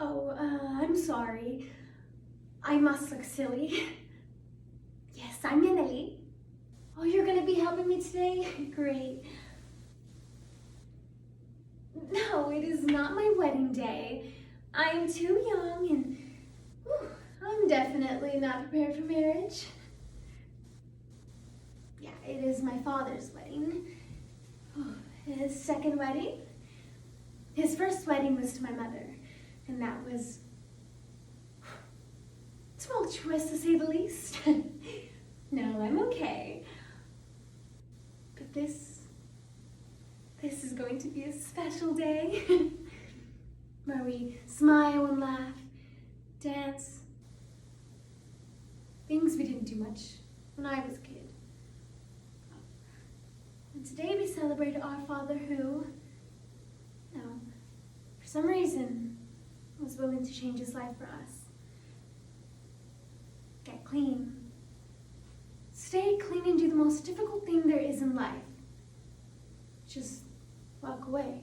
Oh, I'm sorry. I must look silly. Yes, I'm Yaneli. Oh, you're gonna be helping me today? Great. No, it is not my wedding day. I am too young and I'm definitely not prepared for marriage. Yeah, it is my father's wedding. His second wedding. His first wedding was to my mother, and that was tumultuous to say the least. No, I'm okay. But this is going to be a special day where we smile and laugh, dance, things we didn't do much when I was a kid. And today we celebrate our father who, for some reason, was willing to change his life for us. Get clean. Stay clean and do the most difficult thing there is in life. Just walk away.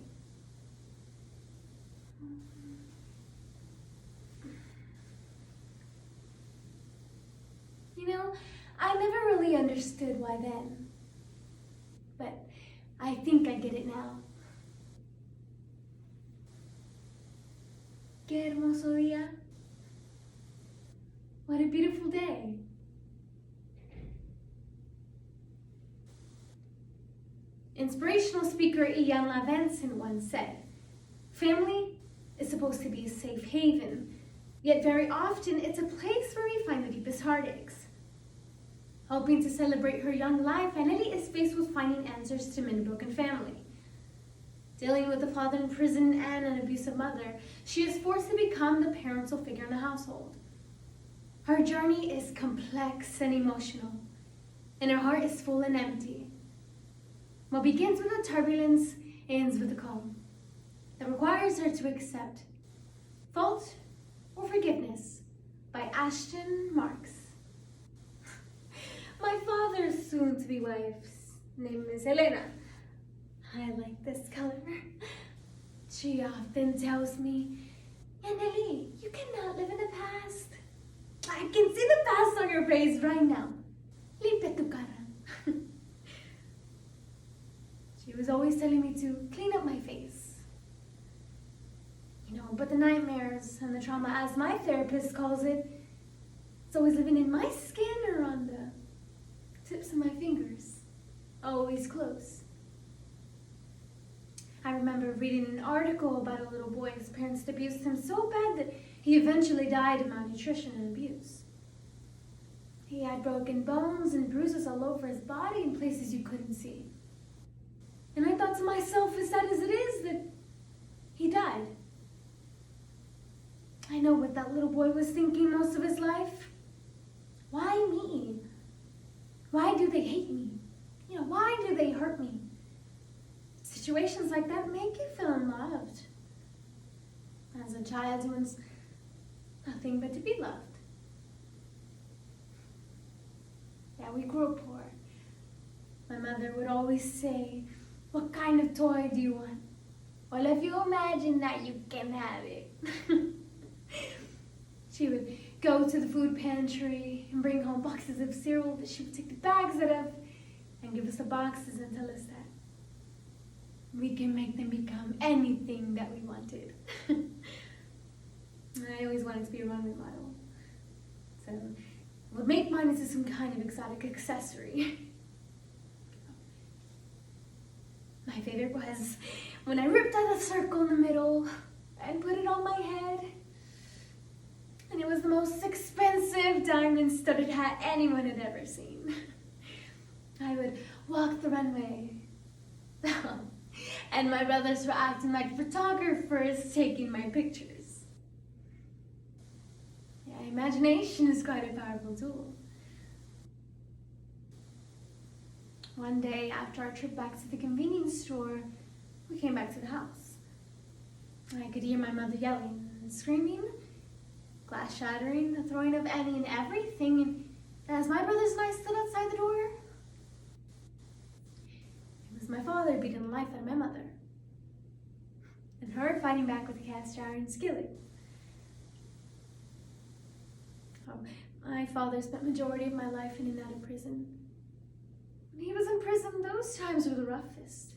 I never really understood why then, but I think I get it now. Qué hermoso día. What a beautiful day. Inspirational speaker Ian Lavenson once said, "Family is supposed to be a safe haven, yet very often it's a place where we find the deepest heartaches." Hoping to celebrate her young life, Anneli is faced with finding answers to many broken family. Dealing with a father in prison and an abusive mother, she is forced to become the parental figure in the household. Her journey is complex and emotional, and her heart is full and empty. What begins with a turbulence ends with a calm that requires her to accept fault or forgiveness by Ashton Marks. My father's soon-to-be wife's name is Elena. I like this color. She often tells me, "Yaneli, you cannot live in the past. I can see the past on your face right now. Limpia tu cara." She was always telling me to clean up my face. But the nightmares and the trauma, as my therapist calls it, it's always living in my skin or on the tips of my fingers, always close. I remember reading an article about a little boy whose parents abused him so bad that he eventually died of malnutrition and abuse. He had broken bones and bruises all over his body in places you couldn't see. And I thought to myself, as sad as it is, that he died. I know what that little boy was thinking most of his life. Why me? Why do they hate me? Why do they hurt me? Situations like that make you feel unloved. As a child who wants nothing but to be loved. Yeah, we grew up poor. My mother would always say, "What kind of toy do you want? Well, if you imagine that, you can have it." She would go to the food pantry and bring home boxes of cereal that she would take the bags out of and give us the boxes and tell us that we can make them become anything that we wanted. I always wanted to be a runway model, so I would make mine into some kind of exotic accessory. My favorite was when I ripped out a circle in the middle and put it on my head. And it was the most expensive diamond-studded hat anyone had ever seen. I would walk the runway. And my brothers were acting like photographers taking my pictures. Yeah, imagination is quite a powerful tool. One day, after our trip back to the convenience store, we came back to the house. I could hear my mother yelling and screaming, glass shattering, the throwing of any and everything, and as my brothers and I stood outside the door, it was my father beating the life out of my mother, and her fighting back with a cast iron skillet. Oh, my father spent majority of my life in and out of prison. When he was in prison, those times were the roughest.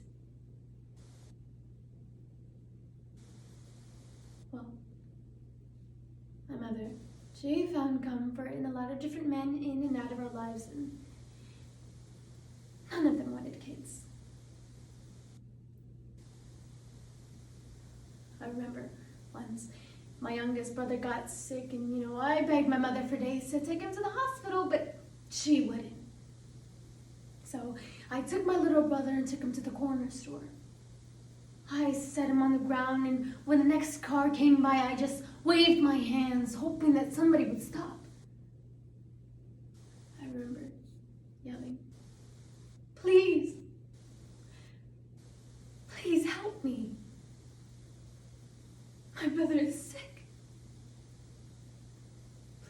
Well, my mother, she found comfort in a lot of different men in and out of our lives, and none of them wanted kids. I remember once my youngest brother got sick, and I begged my mother for days to take him to the hospital, but she wouldn't. So I took my little brother and took him to the corner store. I set him on the ground, and when the next car came by, I just waved my hands, hoping that somebody would stop. I remember yelling, "Please, please help me. My brother is sick.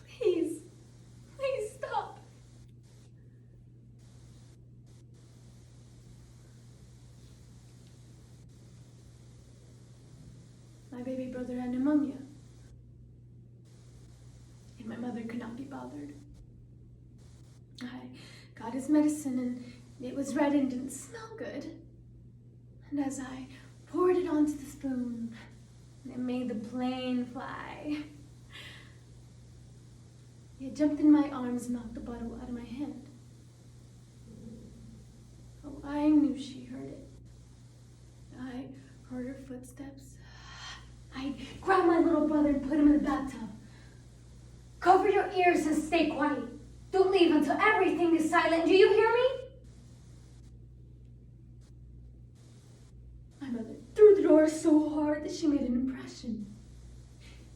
Please, please stop." My baby brother had pneumonia, and my mother could not be bothered. I got his medicine, and it was red and didn't smell good. And as I poured it onto the spoon, it made the plane fly. It jumped in my arms and knocked the bottle out of my hand. Oh, I knew she heard it. I heard her footsteps. I grabbed my little brother and put him in the bathtub. "Cover your ears and stay quiet. Don't leave until everything is silent. Do you hear me?" My mother threw the door so hard that she made an impression.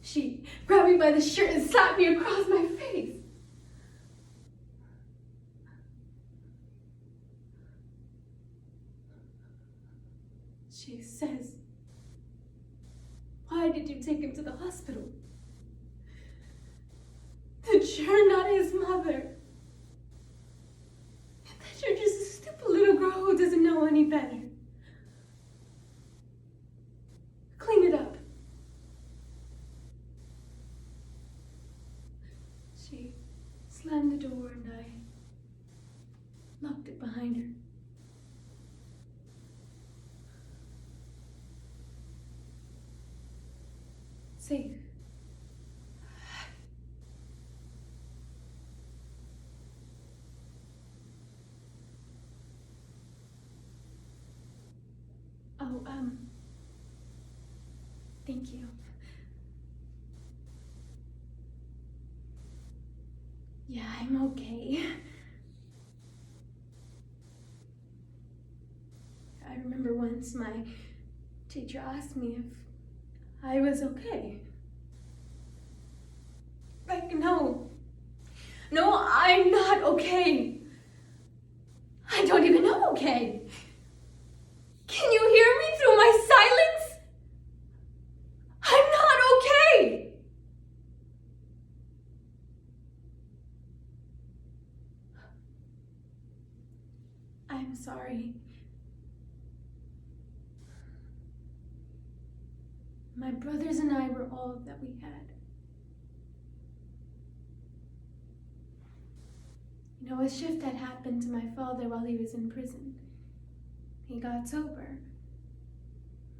She grabbed me by the shirt and slapped me across my face. She says, "Why did you take him to the hospital? That you're not his mother. That you're just a stupid little girl who doesn't know any better. Clean it up." She slammed the door, and I locked it behind her. Safe. Oh, thank you. Yeah, I'm okay. I remember once my teacher asked me if I was okay. Like, no, I'm not okay. I don't even know okay. Can you hear me through my silence? I'm not okay. I'm sorry. My brothers and I were all that we had. A shift had happened to my father while he was in prison. He got sober.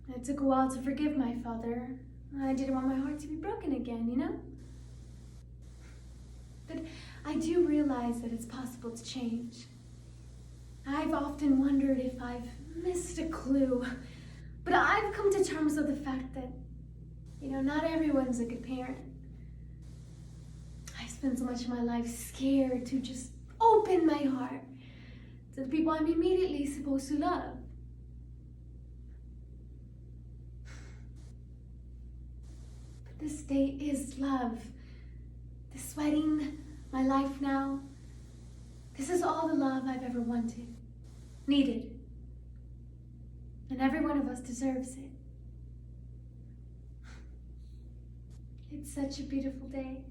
It took a while to forgive my father. I didn't want my heart to be broken again. But I do realize that it's possible to change. I've often wondered if I've missed a clue, but I've come to terms with the fact that, not everyone's a good parent. I spent so much of my life scared to just open my heart to the people I'm immediately supposed to love. But this day is love. This wedding, my life now, this is all the love I've ever wanted, needed. And every one of us deserves it. It's such a beautiful day.